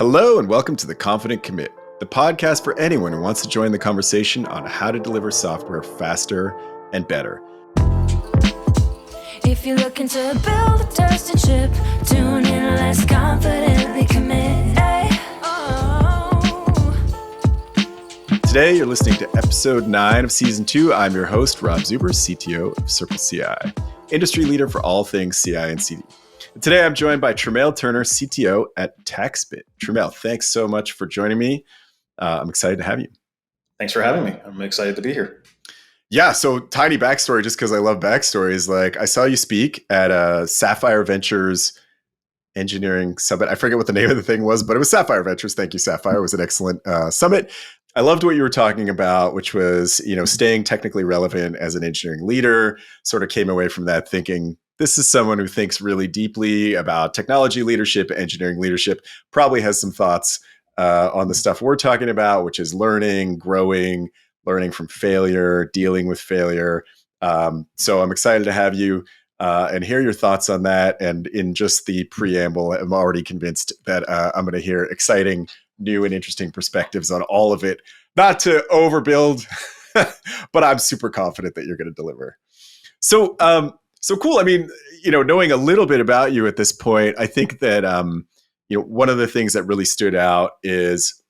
Hello and welcome to The Confident Commit, the podcast for anyone who wants to join the conversation on how to deliver software faster and better. If you're looking to build a trusted ship, tune in, let's confidently commit. Today you're listening to episode 9 of season 2. I'm your host, Rob Zuber, CTO of CircleCI, industry leader for all things CI and CD. Today, I'm joined by Tramale Turner, CTO at TaxBit. Tramale, thanks so much for joining me. I'm excited to have you. Thanks for having me. I'm excited to be here. Yeah, so tiny backstory, just because I love backstories. Like, I saw you speak at a Sapphire Ventures Engineering Summit. I forget what the name of the thing was, but it was Sapphire Ventures. Thank you, Sapphire. It was an excellent summit. I loved what you were talking about, which was, staying technically relevant as an engineering leader. Sort of came away from that thinking, this is someone who thinks really deeply about technology leadership, engineering leadership, probably has some thoughts on the stuff we're talking about, which is learning, growing, learning from failure, dealing with failure. So I'm excited to have you and hear your thoughts on that. And in just the preamble, I'm already convinced that I'm going to hear exciting, new and interesting perspectives on all of it. Not to overbuild, but I'm super confident that you're going to deliver. So cool. I mean, knowing a little bit about you at this point, I think that, one of the things that really stood out is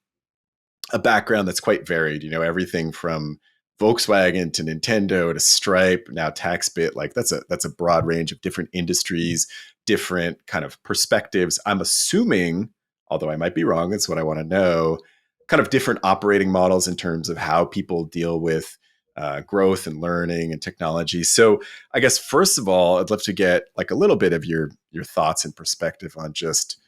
a background that's quite varied, everything from Volkswagen to Nintendo to Stripe, now TaxBit, like that's a broad range of different industries, different kind of perspectives. I'm assuming, although I might be wrong, that's what I want to know, kind of different operating models in terms of how people deal with growth and learning and technology. So I guess, first of all, I'd love to get like a little bit of your thoughts and perspective on just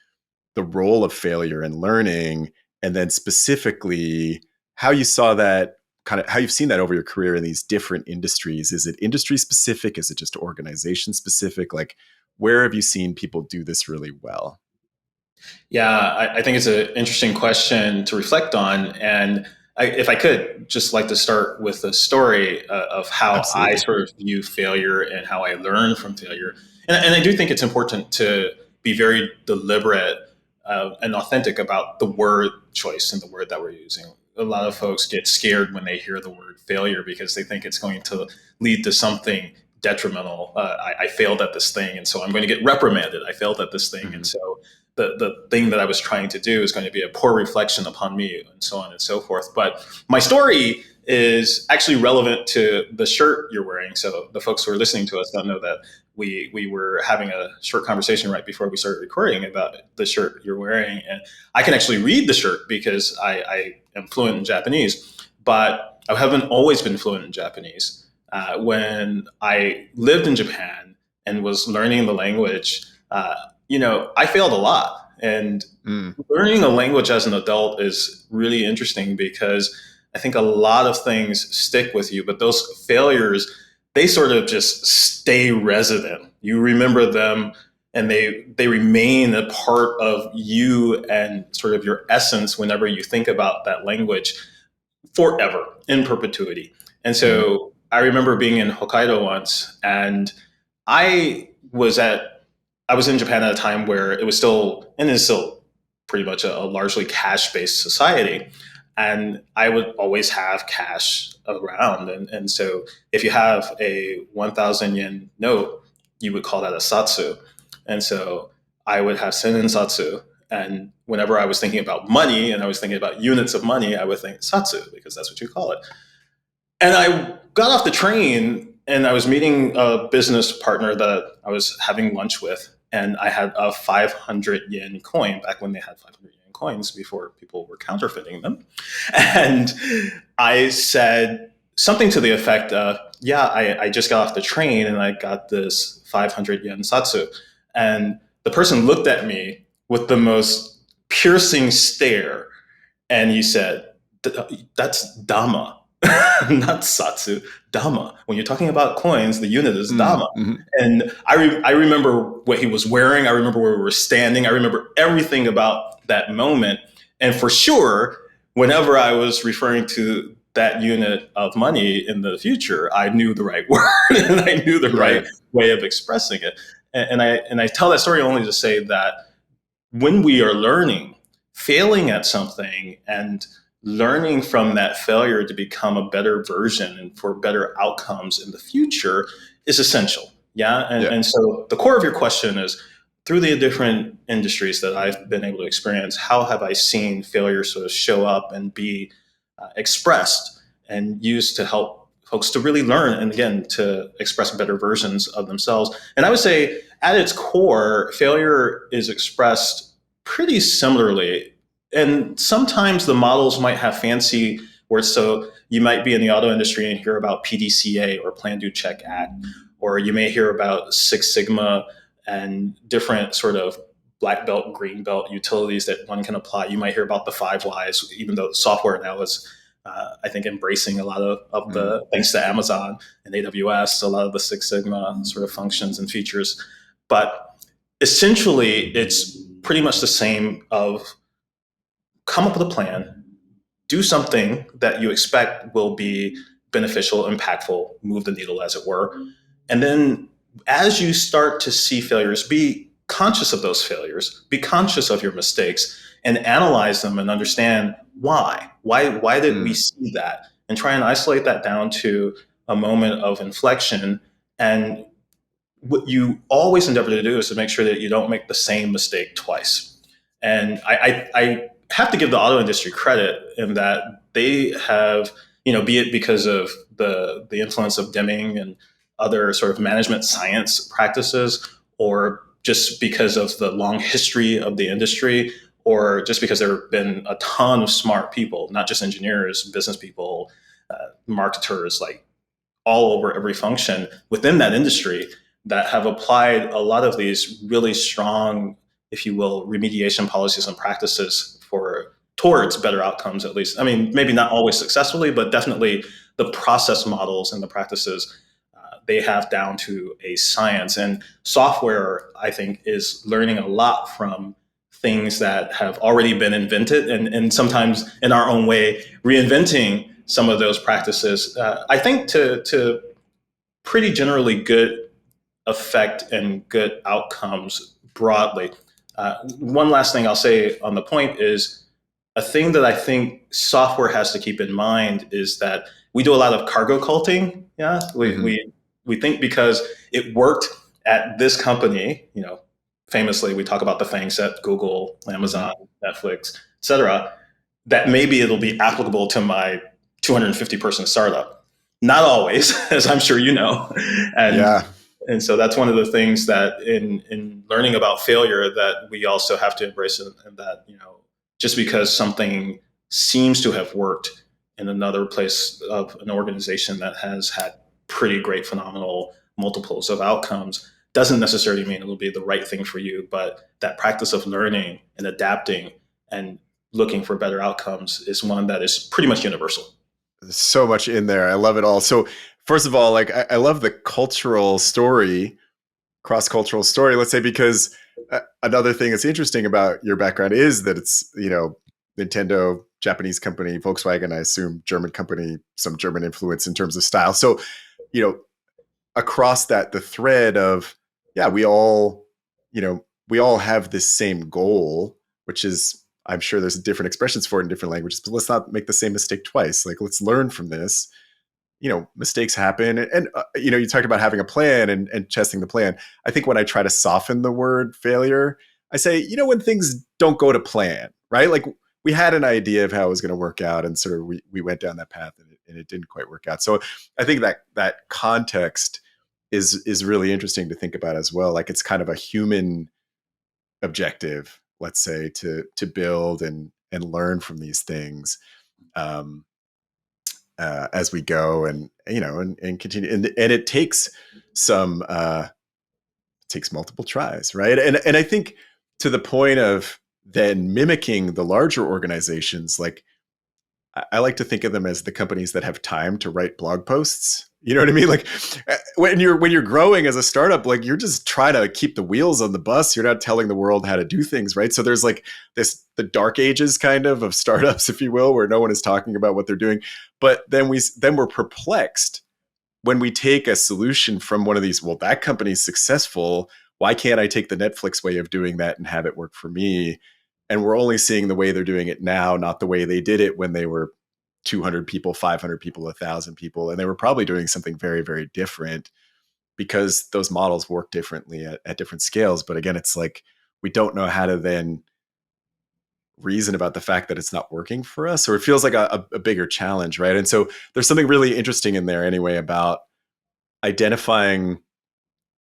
the role of failure in learning, and then specifically how you saw that, kind of how you've seen that over your career in these different industries. Is it industry specific? Is it just organization specific? Like, where have you seen people do this really well? Yeah, I think it's an interesting question to reflect on. And if I could just like to start with a story of how Absolutely. I sort of view failure and how I learn from failure. And I do think it's important to be very deliberate and authentic about the word choice and the word that we're using. A lot of folks get scared when they hear the word failure because they think it's going to lead to something detrimental. I failed at this thing, and so I'm going to get reprimanded. I failed at this thing, and so the thing that I was trying to do is going to be a poor reflection upon me, and so on and so forth. But my story is actually relevant to the shirt you're wearing. So the folks who are listening to us don't know that we were having a short conversation right before we started recording about the shirt you're wearing. And I can actually read the shirt because I am fluent in Japanese, but I haven't always been fluent in Japanese. When I lived in Japan and was learning the language, I failed a lot. And learning a language as an adult is really interesting because I think a lot of things stick with you, but those failures, they sort of just stay resident. You remember them and they remain a part of you and sort of your essence whenever you think about that language forever, in perpetuity. And so I remember being in Hokkaido once, and I was in Japan at a time where it was still, and is still pretty much a largely cash-based society. And I would always have cash around. And so if you have a 1,000 yen note, you would call that a satsu. And so I would have sennen satsu. And whenever I was thinking about money and I was thinking about units of money, I would think satsu, because that's what you call it. And I got off the train and I was meeting a business partner that I was having lunch with. And I had a 500 yen coin back when they had 500 yen coins before people were counterfeiting them. And I said something to the effect of, I just got off the train and I got this 500 yen satsu. And the person looked at me with the most piercing stare. And he said, that's Dhamma, not satsu, Dhamma. When you're talking about coins, the unit is Dhamma. Mm-hmm. And I remember what he was wearing. I remember where we were standing. I remember everything about that moment. And for sure, whenever I was referring to that unit of money in the future, I knew the right word and I knew the right way of expressing it. And I tell that story only to say that when we are learning, failing at something and learning from that failure to become a better version and for better outcomes in the future is essential. Yeah. And so the core of your question is, through the different industries that I've been able to experience, how have I seen failure sort of show up and be expressed and used to help folks to really learn and, again, to express better versions of themselves? And I would say at its core, failure is expressed pretty similarly. And sometimes the models might have fancy words. So you might be in the auto industry and hear about PDCA or Plan, Do, Check, Act, or you may hear about Six Sigma and different sort of black belt, green belt utilities that one can apply. You might hear about the 5 whys, even though software now is, I think, embracing a lot of the, thanks to Amazon and AWS, a lot of the Six Sigma sort of functions and features. But essentially, it's pretty much the same of come up with a plan, do something that you expect will be beneficial, impactful, move the needle, as it were. And then as you start to see failures, be conscious of those failures, be conscious of your mistakes, and analyze them and understand why. Why did we see that? And try and isolate that down to a moment of inflection. And what you always endeavor to do is to make sure that you don't make the same mistake twice. And I have to give the auto industry credit in that they have, be it because of the influence of Deming and other sort of management science practices, or just because of the long history of the industry, or just because there have been a ton of smart people, not just engineers, business people, marketers, like all over every function within that industry, that have applied a lot of these really strong, if you will, remediation policies and practices towards better outcomes, at least. I mean, maybe not always successfully, but definitely the process models and the practices they have down to a science. And software, I think, is learning a lot from things that have already been invented, and sometimes in our own way, reinventing some of those practices, I think to pretty generally good effect and good outcomes broadly. One last thing I'll say on the point is, a thing that I think software has to keep in mind is that we do a lot of cargo culting. Yeah, we think because it worked at this company, famously we talk about the FANGs at Google, Amazon, Netflix, et cetera, that maybe it'll be applicable to my 250 person startup. Not always, as I'm sure you know. And so that's one of the things that in learning about failure that we also have to embrace, and that, just because something seems to have worked in another place of an organization that has had pretty great, phenomenal multiples of outcomes, doesn't necessarily mean it'll be the right thing for you. But that practice of learning and adapting and looking for better outcomes is one that is pretty much universal. There's so much in there. I love it all. So first of all, like I love the cultural story, cross-cultural story, let's say, because another thing that's interesting about your background is that it's, Nintendo, Japanese company, Volkswagen, I assume German company, some German influence in terms of style. So, across that, the thread of, we all have this same goal, which is, I'm sure there's different expressions for it in different languages, but let's not make the same mistake twice. Like, let's learn from this. Mistakes happen. And you talked about having a plan and testing the plan. I think when I try to soften the word failure, I say, when things don't go to plan, right? Like, we had an idea of how it was going to work out, and sort of we went down that path, and it didn't quite work out. So I think that context is really interesting to think about as well. Like, it's kind of a human objective, let's say, to build and learn from these things as we go, and continue. And it takes takes multiple tries, right? And I think, to the point of then mimicking the larger organizations, like, I like to think of them as the companies that have time to write blog posts. You know what I mean? Like, when you're growing as a startup, like, you're just trying to keep the wheels on the bus. You're not telling the world how to do things, right? So there's like the dark ages kind of startups, if you will, where no one is talking about what they're doing. But then we're perplexed when we take a solution from one of these. Well, that company's successful. Why can't I take the Netflix way of doing that and have it work for me? And we're only seeing the way they're doing it now, not the way they did it when they were 200 people, 500 people, 1,000 people. And they were probably doing something very, very different because those models work differently at different scales. But again, it's like we don't know how to then reason about the fact that it's not working for us, or it feels like a bigger challenge, right? And so there's something really interesting in there anyway about identifying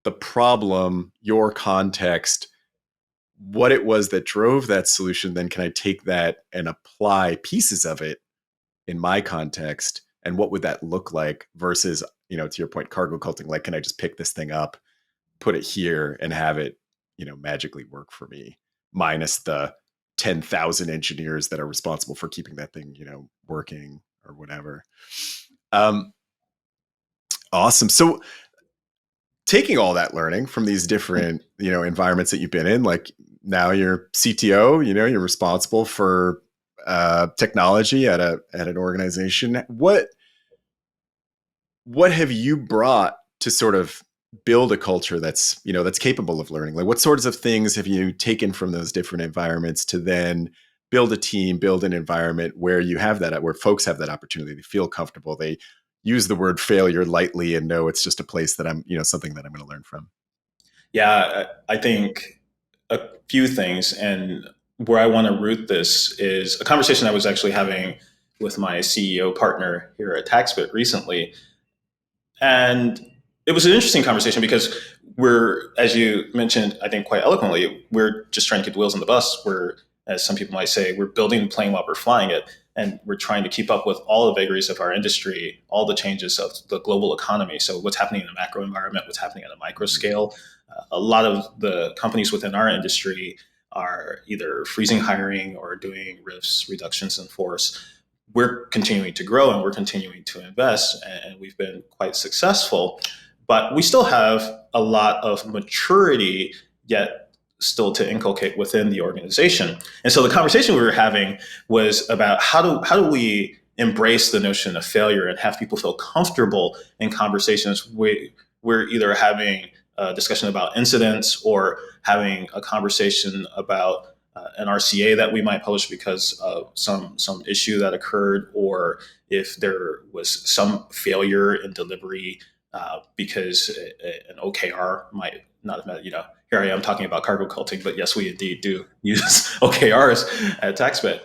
the problem, your context, what it was that drove that solution. Then can I take that and apply pieces of it in my context? And what would that look like versus, to your point, cargo culting, like, can I just pick this thing up, put it here and have it, magically work for me, minus the 10,000 engineers that are responsible for keeping that thing, working or whatever. Awesome. So taking all that learning from these different, environments that you've been in, like now you're CTO, you're responsible for technology at an organization. What have you brought to sort of build a culture that's capable of learning? Like, what sorts of things have you taken from those different environments to then build a team, build an environment where you have that, where folks have that opportunity, they feel comfortable, they use the word failure lightly and know it's just a place that I'm, something that I'm going to learn from? Yeah, I think a few things. And where I want to root this is a conversation I was actually having with my CEO partner here at TaxBit recently. And it was an interesting conversation because as you mentioned, I think quite eloquently, we're just trying to keep the wheels on the bus. We're, as some people might say, we're building the plane while we're flying it. And we're trying to keep up with all the vagaries of our industry, all the changes of the global economy. So what's happening in the macro environment, what's happening at a micro scale. A lot of the companies within our industry are either freezing hiring or doing RIFs, reductions in force. We're continuing to grow and we're continuing to invest, and we've been quite successful. But we still have a lot of maturity yet still to inculcate within the organization. And so the conversation we were having was about how do we embrace the notion of failure and have people feel comfortable in conversations. We're either having a discussion about incidents or having a conversation about an RCA that we might publish because of some issue that occurred, or if there was some failure in delivery because an OKR might not have met. Here I am talking about cargo culting, but yes, we indeed do use OKRs at TaxBit.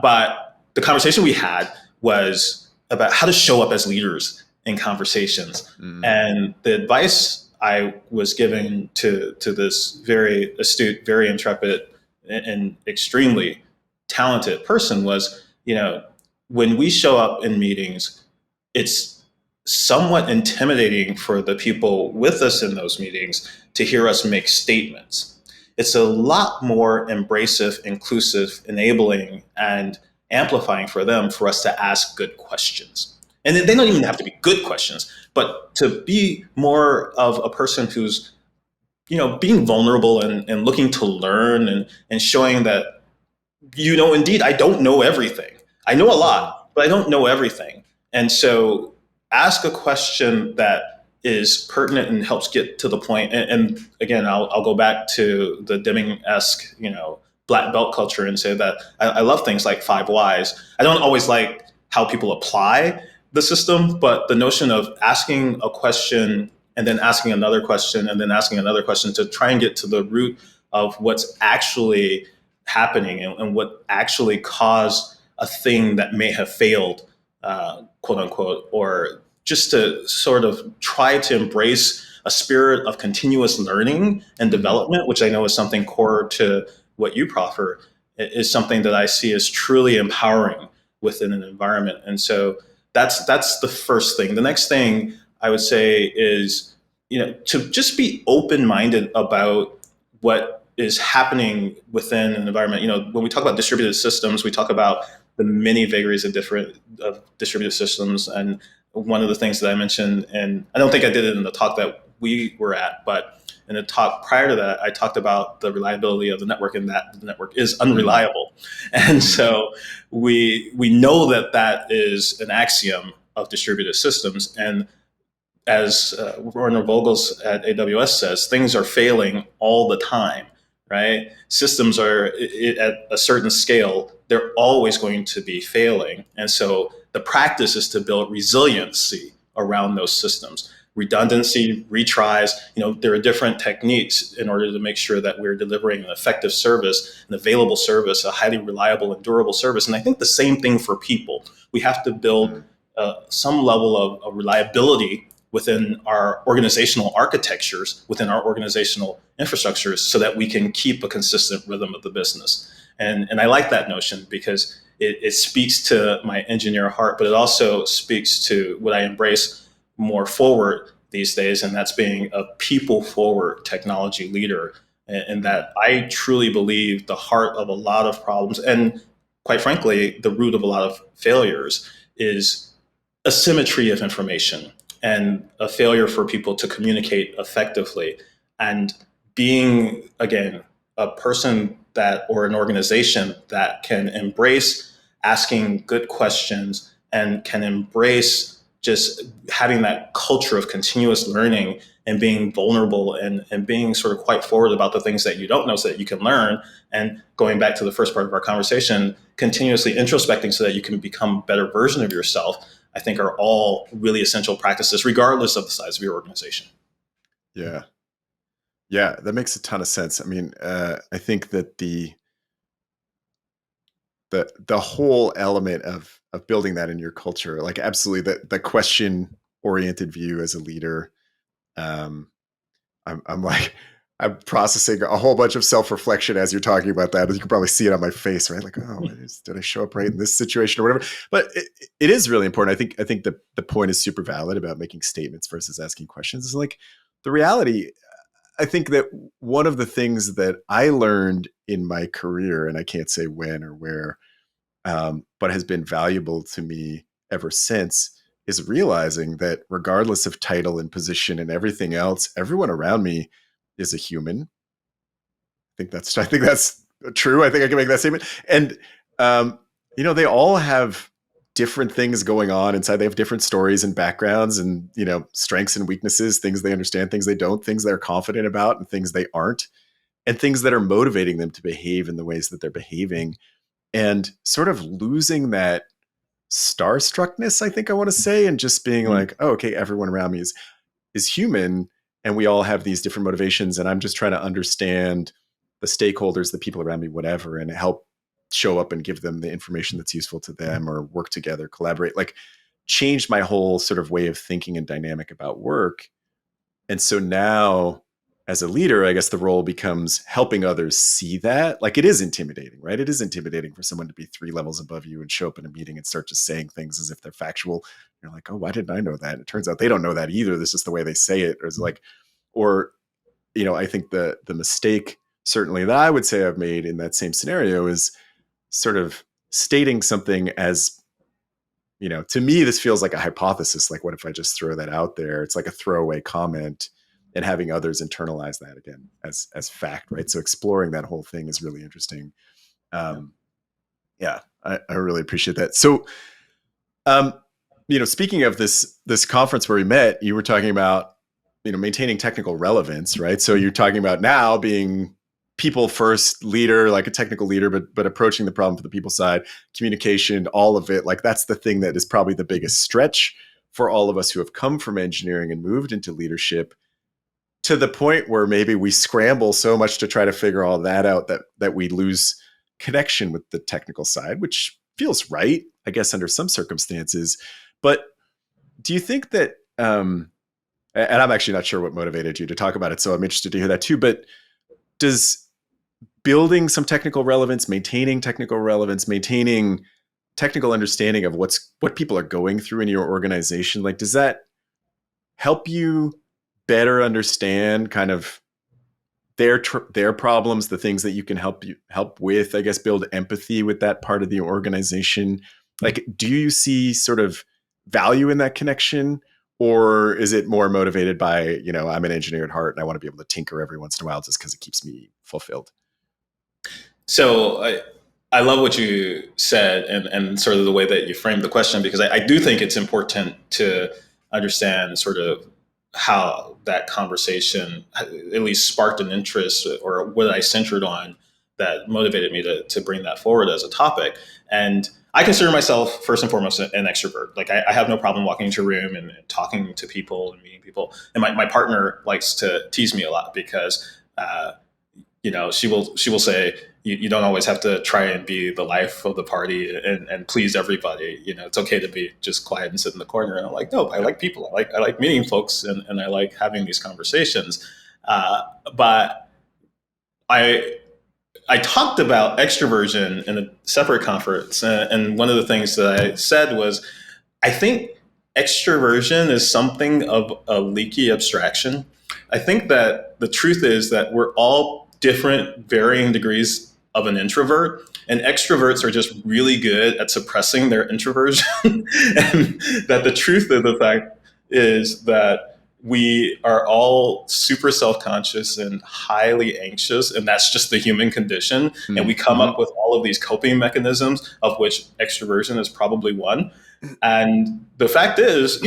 But the conversation we had was about how to show up as leaders in conversations. And the advice I was giving to this very astute, very intrepid, and extremely talented person was, when we show up in meetings, it's somewhat intimidating for the people with us in those meetings to hear us make statements. It's a lot more embracive, inclusive, enabling, and amplifying for them for us to ask good questions. And they don't even have to be good questions, but to be more of a person who's, being vulnerable and looking to learn and showing that, indeed, I don't know everything. I know a lot, but I don't know everything. And so ask a question that is pertinent and helps get to the point. And again, I'll go back to the Deming-esque, black belt culture and say that I love things like 5 whys. I don't always like how people apply the system, but the notion of asking a question and then asking another question and then asking another question to try and get to the root of what's actually happening and what actually caused a thing that may have failed, quote unquote, or just to sort of try to embrace a spirit of continuous learning and development, which I know is something core to what you proffer, is something that I see as truly empowering within an environment. And so that's the first thing. The next thing I would say is, to just be open-minded about what is happening within an environment. When we talk about distributed systems, we talk about the many vagaries of distributed systems. And one of the things that I mentioned, and I don't think I did it in the talk that we were at, but in the talk prior to that, I talked about the reliability of the network and that the network is unreliable. And so we know that is an axiom of distributed systems. And as Werner Vogels at AWS says, things are failing all the time. right? Systems are at a certain scale, they're always going to be failing. And so the practice is to build resiliency around those systems. Redundancy, retries, there are different techniques in order to make sure that we're delivering an effective service, an available service, a highly reliable and durable service. And I think the same thing for people. We have to build some level of reliability within our organizational architectures, within our organizational infrastructures, so that we can keep a consistent rhythm of the business. And I like that notion because it speaks to my engineer heart, but it also speaks to what I embrace more forward these days, and that's being a people forward technology leader. And that I truly believe the heart of a lot of problems, and quite frankly, the root of a lot of failures, is asymmetry of information and a failure for people to communicate effectively. And being, again, a person that, or an organization that can embrace asking good questions and can embrace just having that culture of continuous learning and being vulnerable and being sort of quite forward about the things that you don't know so that you can learn. And going back to the first part of our conversation, continuously introspecting so that you can become a better version of yourself, I think are all really essential practices, regardless of the size of your organization. Yeah. Yeah, that makes a ton of sense. I mean, I think that the whole element of building that in your culture, like absolutely the question oriented view as a leader. I'm like, I'm processing a whole bunch of self-reflection as you're talking about that. You can probably see it on my face, right? Like, oh, did I show up right in this situation or whatever? But it is really important. I think the point is super valid about making statements versus asking questions. It's like the reality. I think that one of the things that I learned in my career, and I can't say when or where, but has been valuable to me ever since, is realizing that regardless of title and position and everything else, everyone around me is a human. I think that's true. I think I can make that statement. And they all have different things going on inside. They have different stories and backgrounds and, strengths and weaknesses, things they understand, things they don't, things they're confident about and things they aren't, and things that are motivating them to behave in the ways that they're behaving. And sort of losing that starstruckness, I think I want to say, and just being like, oh, okay, everyone around me is human and we all have these different motivations. And I'm just trying to understand the stakeholders, the people around me, whatever, and help show up and give them the information that's useful to them or work together, collaborate, like change my whole sort of way of thinking and dynamic about work. And so now as a leader, I guess the role becomes helping others see that. Like it is intimidating, right? It is intimidating for someone to be 3 levels above you and show up in a meeting and start just saying things as if they're factual. You're like, oh, why didn't I know that? And it turns out they don't know that either. This is the way they say it. Or it's like, or, I think the mistake certainly that I would say I've made in that same scenario is sort of stating something as, to me, this feels like a hypothesis. Like, what if I just throw that out there? It's like a throwaway comment and having others internalize that again as fact, right? So exploring that whole thing is really interesting. I really appreciate that. So, speaking of this conference where we met, you were talking about, maintaining technical relevance, right? So you're talking about now being people first leader, like a technical leader, but approaching the problem from the people side, communication, all of it. Like that's the thing that is probably the biggest stretch for all of us who have come from engineering and moved into leadership, to the point where maybe we scramble so much to try to figure all that out that we lose connection with the technical side, which feels right, I guess, under some circumstances. But do you think that, and I'm actually not sure what motivated you to talk about it, so I'm interested to hear that too, but does building some technical relevance, maintaining technical understanding of what people are going through in your organization, like, does that help you better understand kind of their problems, the things that you can help with, I guess, build empathy with that part of the organization? Like, do you see sort of value in that connection, or is it more motivated by, I'm an engineer at heart and I want to be able to tinker every once in a while just because it keeps me fulfilled? So I love what you said and sort of the way that you framed the question, because I do think it's important to understand sort of how that conversation at least sparked an interest, or what I centered on that motivated me to bring that forward as a topic. And I consider myself first and foremost an extrovert. Like I have no problem walking into a room and talking to people and meeting people. And my partner likes to tease me a lot because, she will say, you don't always have to try and be the life of the party and please everybody. It's okay to be just quiet and sit in the corner. And I'm like, no, I like people. I like meeting folks, and I like having these conversations. But I talked about extroversion in a separate conference, and one of the things that I said was, I think extroversion is something of a leaky abstraction. I think that the truth is that we're all different, varying degrees of an introvert, and extroverts are just really good at suppressing their introversion. And that the truth of the fact is that we are all super self-conscious and highly anxious, and that's just the human condition. Mm-hmm. And we come up with all of these coping mechanisms, of which extroversion is probably one. And the fact is,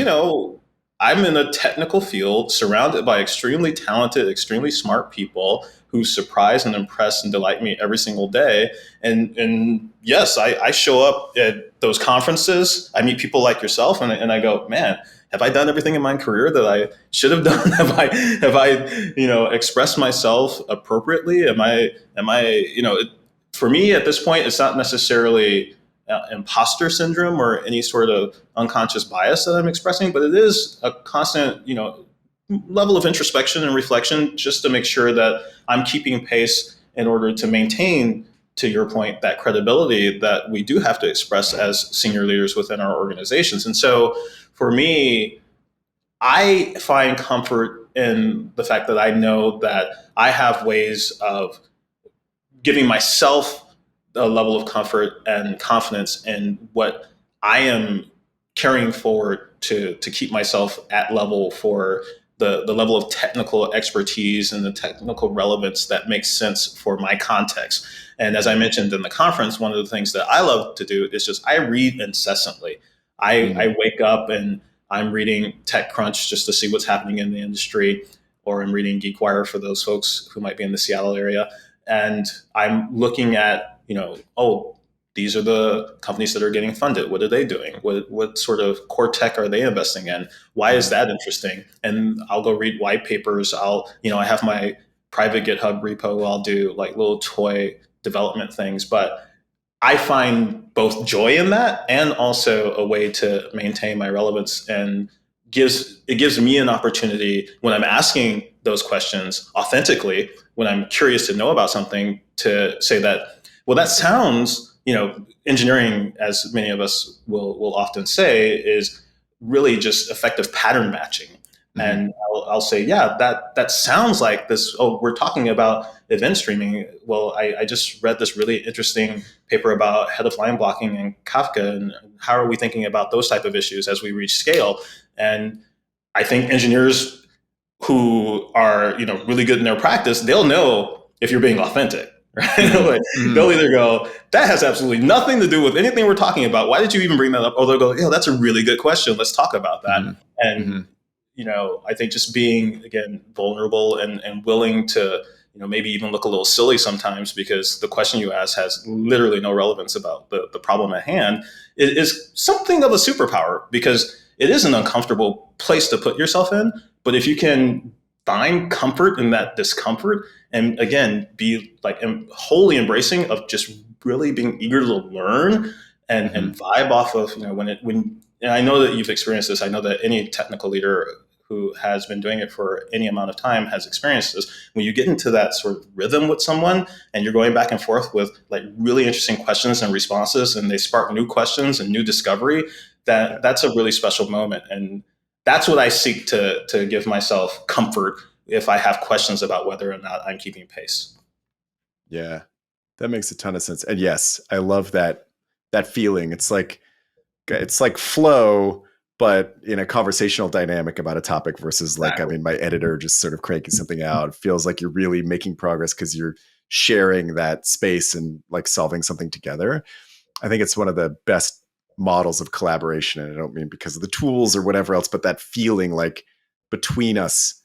I'm in a technical field surrounded by extremely talented, extremely smart people who surprise and impress and delight me every single day. And yes, I show up at those conferences. I meet people like yourself, and I go, man, have I done everything in my career that I should have done? Have I expressed myself appropriately? Am I, for me at this point, it's not necessarily imposter syndrome or any sort of unconscious bias that I'm expressing, but it is a constant, level of introspection and reflection, just to make sure that I'm keeping pace in order to maintain, to your point, that credibility that we do have to express as senior leaders within our organizations. And so for me, I find comfort in the fact that I know that I have ways of giving myself a level of comfort and confidence in what I am carrying forward to keep myself at level for the level of technical expertise and the technical relevance that makes sense for my context. And as I mentioned in the conference, one of the things that I love to do is just I read incessantly. I wake up and I'm reading TechCrunch just to see what's happening in the industry, or I'm reading GeekWire for those folks who might be in the Seattle area. And I'm looking at, these are the companies that are getting funded. What are they doing? What sort of core tech are they investing in? Why is that interesting? And I'll go read white papers. I have my private GitHub repo. I'll do like little toy development things, but I find both joy in that and also a way to maintain my relevance, and it gives me an opportunity when I'm asking those questions authentically, when I'm curious to know about something, to say that, well, that sounds, engineering, as many of us will often say, is really just effective pattern matching. Mm-hmm. And I'll say, yeah, that sounds like this. Oh, we're talking about event streaming. Well, I just read this really interesting paper about head of line blocking and Kafka, and how are we thinking about those type of issues as we reach scale? And I think engineers who are, really good in their practice, they'll know if you're being authentic. Right? They'll either go, that has absolutely nothing to do with anything we're talking about. Why did you even bring that up? Or they'll go, yeah, that's a really good question. Let's talk about that. Mm-hmm. And, I think just being, again, vulnerable and willing to, maybe even look a little silly sometimes because the question you ask has literally no relevance about the problem at hand, is something of a superpower, because it is an uncomfortable place to put yourself in. But if you can find comfort in that discomfort, and again, be like wholly embracing of just really being eager to learn and vibe off of, and I know that you've experienced this. I know that any technical leader who has been doing it for any amount of time has experienced this. When you get into that sort of rhythm with someone and you're going back and forth with like really interesting questions and responses, and they spark new questions and new discovery, that's a really special moment. And that's what I seek to give myself comfort if I have questions about whether or not I'm keeping pace. Yeah, that makes a ton of sense. And yes, I love that feeling. It's like flow, but in a conversational dynamic about a topic versus like, exactly. My editor just sort of cranking something out. It feels like you're really making progress because you're sharing that space and like solving something together. I think it's one of the best models of collaboration. And I don't mean because of the tools or whatever else, but that feeling like between us,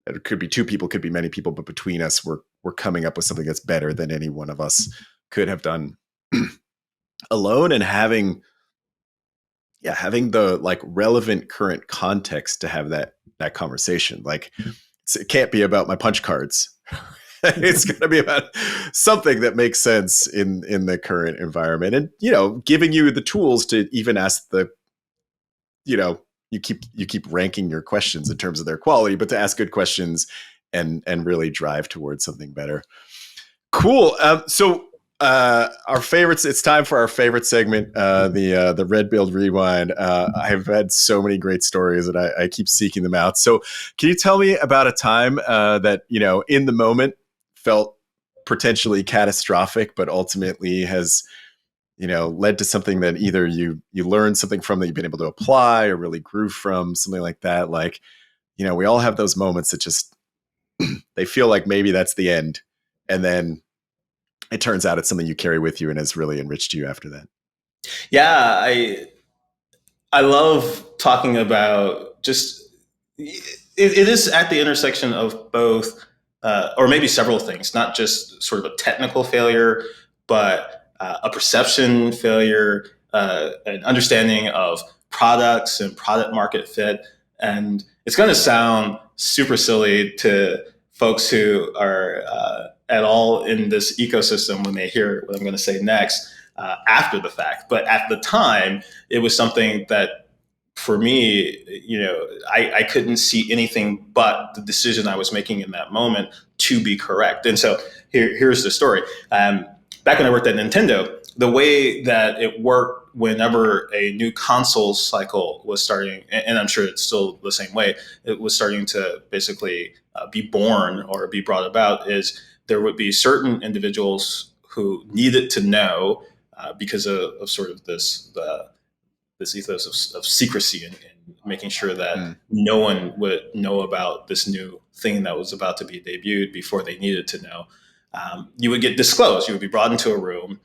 it could be two people, could be many people, but between us, we're coming up with something that's better than any one of us could have done alone, and having the like relevant current context to have that conversation. Like it can't be about my punch cards. It's going to be about something that makes sense in the current environment, and giving you the tools to even ask the, you keep ranking your questions in terms of their quality, but to ask good questions and really drive towards something better. Cool. So our favorites. It's time for our favorite segment, the Red Build Rewind. I've had so many great stories, and I keep seeking them out. So, can you tell me about a time that in the moment felt potentially catastrophic, but ultimately has led to something that either you learned something from that you've been able to apply, or really grew from, something like that? Like, we all have those moments that just they feel like maybe that's the end, and then it turns out it's something you carry with you and has really enriched you after that. Yeah, I love talking about just it is at the intersection of both, or maybe several things, not just sort of a technical failure, but a perception failure, an understanding of products and product market fit. And it's going to sound super silly to folks who are at all in this ecosystem when they hear what I'm going to say next after the fact. But at the time, it was something that, for me, I couldn't see anything but the decision I was making in that moment to be correct. And so here's the story. Back when I worked at Nintendo, the way that it worked whenever a new console cycle was starting, and I'm sure it's still the same way, it was starting to basically be born or be brought about, is there would be certain individuals who needed to know because of sort of this ethos of secrecy and making sure that no one would know about this new thing that was about to be debuted before they needed to know. You would get disclosed. You would be brought into a room.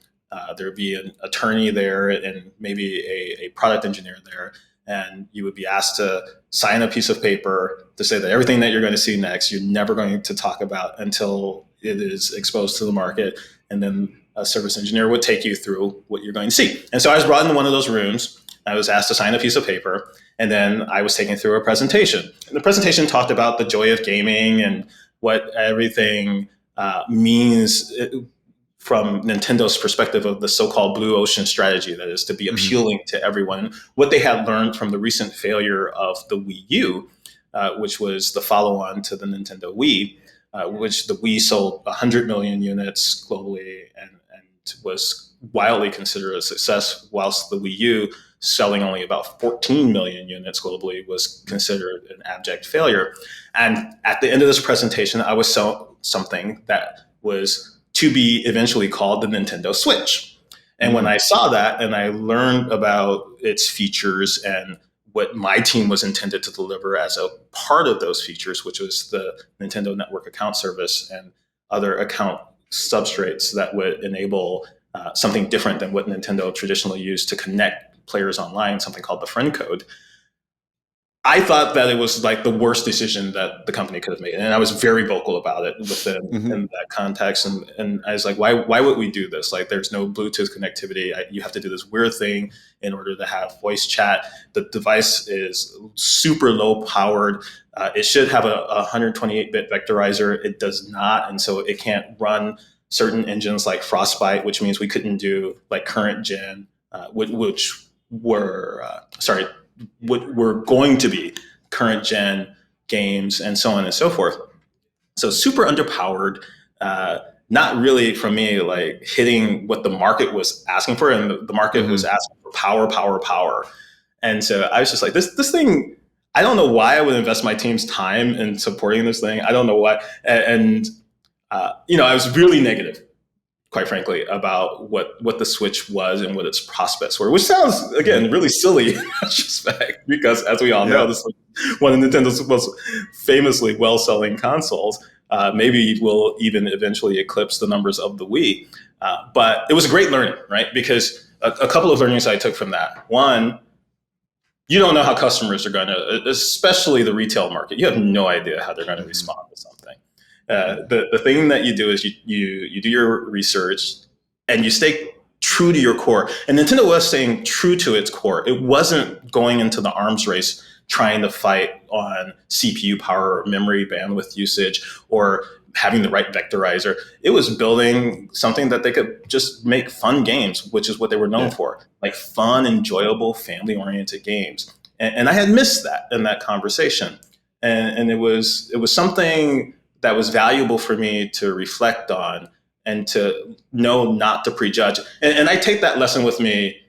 There would be an attorney there and maybe a product engineer there. And you would be asked to sign a piece of paper to say that everything that you're going to see next, you're never going to talk about until it is exposed to the market. And then a service engineer would take you through what you're going to see. And so I was brought into one of those rooms. I was asked to sign a piece of paper, and then I was taken through a presentation. And the presentation talked about the joy of gaming and what everything means from Nintendo's perspective of the so-called blue ocean strategy, that is to be appealing to everyone, what they had learned from the recent failure of the Wii U, which was the follow-on to the Nintendo Wii, which the Wii sold 100 million units globally and was wildly considered a success, whilst the Wii U, selling only about 14 million units globally, was considered an abject failure. And at the end of this presentation, I was something that was to be eventually called the Nintendo Switch. And when I saw that and I learned about its features and what my team was intended to deliver as a part of those features, which was the Nintendo Network Account Service and other account substrates that would enable something different than what Nintendo traditionally used to connect players online, something called the friend code, I thought that it was like the worst decision that the company could have made. And I was very vocal about it within in that context. And I was like, why would we do this? Like, there's no Bluetooth connectivity. You have to do this weird thing in order to have voice chat. The device is super low powered. It should have a 128-bit vectorizer. It does not. And so it can't run certain engines like Frostbite, which means we couldn't do like current gen, which were, were going to be current gen games and so on and so forth. So super underpowered, not really for me, like hitting what the market was asking for. And the market was asking for power. And so I was just like, this thing, I don't know why I would invest my team's time in supporting this thing. I don't know why. And I was really negative, quite frankly, about what the Switch was and what its prospects were, which sounds, again, really silly in retrospect, because as we all know, this was one of Nintendo's most famously well-selling consoles. Maybe will even eventually eclipse the numbers of the Wii. But it was a great learning, right? Because a couple of learnings I took from that. One, you don't know how customers are going to, especially the retail market. You have no idea how they're going to respond to something. The thing that you do is you do your research and you stay true to your core. And Nintendo was staying true to its core. It wasn't going into the arms race trying to fight on CPU power or memory bandwidth usage or having the right vectorizer. It was building something that they could just make fun games, which is what they were known for, like fun, enjoyable, family-oriented games. And I had missed that in that conversation. And it was something that was valuable for me to reflect on and to know not to prejudge. And I take that lesson with me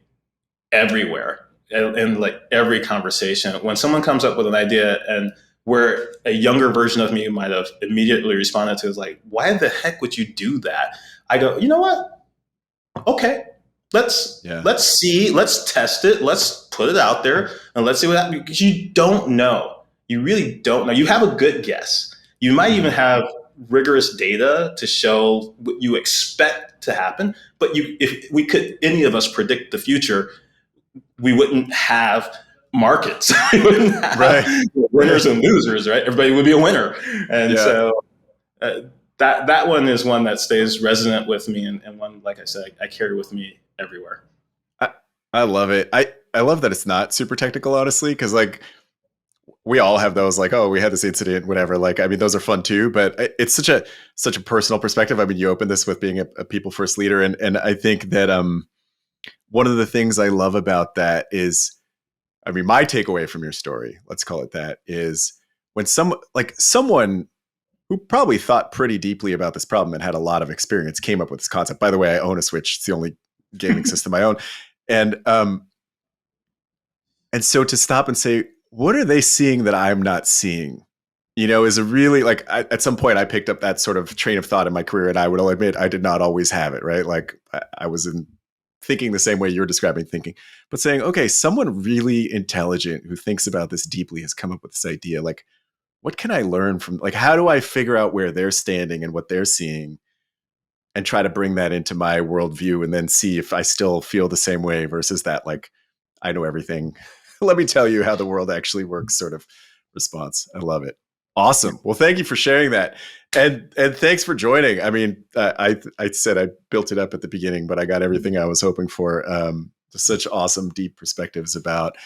everywhere, in like every conversation. When someone comes up with an idea and where a younger version of me might have immediately responded to is like, why the heck would you do that? I go, you know what? Okay, let's see, let's test it, let's put it out there, and let's see what happens. Because you don't know. You really don't know. You have a good guess. You might even have rigorous data to show what you expect to happen. But if we could, any of us predict the future, we wouldn't have markets. We wouldn't have winners and losers, right? Everybody would be a winner. And so that one is one that stays resonant with me, and one, like I said, I carry with me everywhere. I love it. I love that it's not super technical, honestly, because like we all have those, like, oh, we had this incident, whatever. Like, I mean, those are fun too, but it's such a personal perspective. I mean, you opened this with being a people first leader, and I think that one of the things I love about that is, I mean, my takeaway from your story, let's call it that, is when someone who probably thought pretty deeply about this problem and had a lot of experience came up with this concept. By the way, I own a Switch. It's the only gaming system I own. And so to stop and say, what are they seeing that I'm not seeing? You know, is a really, like, at some point I picked up that sort of train of thought in my career, and I will admit I did not always have it, right? Like I was thinking the same way you're describing thinking, but saying, okay, someone really intelligent who thinks about this deeply has come up with this idea. Like, what can I learn from, like, how do I figure out where they're standing and what they're seeing and try to bring that into my worldview and then see if I still feel the same way versus that, like, I know everything. Let me tell you how the world actually works sort of response. I love it. Awesome. Well, thank you for sharing that. And thanks for joining. I mean, I said I built it up at the beginning, but I got everything I was hoping for. Such awesome, deep perspectives about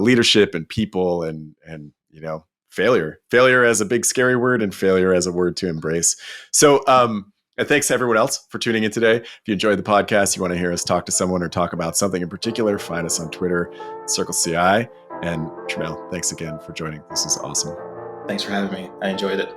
leadership and people and you know, failure as a big scary word and failure as a word to embrace. So and thanks to everyone else for tuning in today. If you enjoyed the podcast, you want to hear us talk to someone or talk about something in particular, find us on Twitter, CircleCI. And Tramale, thanks again for joining. This is awesome. Thanks for having me. I enjoyed it.